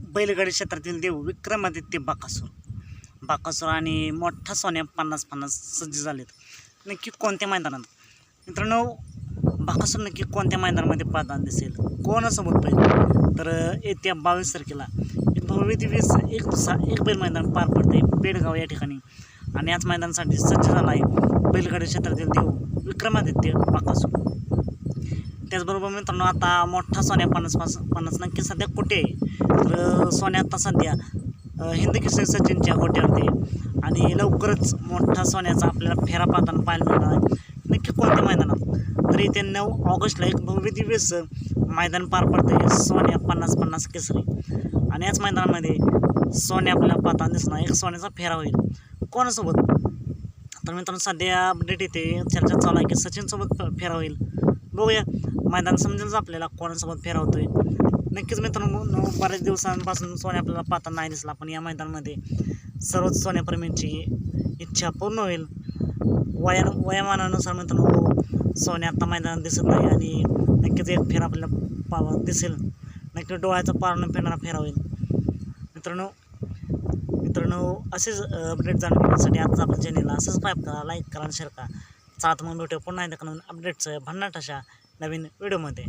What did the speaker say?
बैलगाडी क्षेत्रातील देव विक्रमादित्य बाकासूर आणि मोठा सोन्या 50-50 सज्ज झालेत. नक्की कोणत्या मैदानात मित्रांनो बाकासूर नक्की कोणत्या मैदानामध्ये पाहताना दिसेल, कोणासोबत पाहिजे तर येत्या 22 तारखेला एक भव्य दिवस एक बैल मैदान पार पडते पेडगाव या ठिकाणी. आणि याच मैदानासाठी सज्ज झाला आहे बैलगाडी क्षेत्रातील देव विक्रमादित्य बाकासूर. त्याचबरोबर मित्रांनो आता मोठा सोन्या 50-50 नक्की सध्या कुठे आहे तर सोन्या आता सध्या हिंदकेसरी सचिनच्या गोट्यावरती आणि लवकरच मोठा सोन्याचा आपल्याला फेरा पाहताना पाहायला मिळणार आहे. नक्की कोणत्या मैदानात तर येत्या 9 ऑगस्टला एक भव्य दिवस मैदान पार पडते सोन्या 50-50 केसरी. आणि याच मैदानामध्ये सोन्या आपल्याला पाहताना दिसणार, एक सोन्याचा फेरा होईल कोणासोबत तर मित्रांनो सध्या अपडेट येते, चर्चा चालू आहे की सचिनसोबत फेरा होईल. बघूया मैदान समजेलच आपल्याला कोणासोबत फेरा होतोय. नक्कीच मित्रांनो बऱ्याच दिवसांपासून सोन्या आपल्याला पाहताना नाही दिसला, पण या मैदानामध्ये सर्वच सोन्याप्रेमींची इच्छा पूर्ण होईल. वयामानानुसार मित्रांनो सोन्या आता मैदानात दिसत नाही आणि नक्कीच एक फेरा आपल्याला दिसेल. नक्की डोळ्याचं पारणं फिरणारा फेरा होईल. मित्रांनो असेच अपडेट जाणून घेण्यासाठी आजचा आपल्या चॅनेलला असंच सबस्क्राईब करा, लाईक करा आणि शेअर करा. चालत मग भेटूया पुन्हा एकदा अपडेट्स भन्नाट अशा नवीन व्हिडिओमध्ये.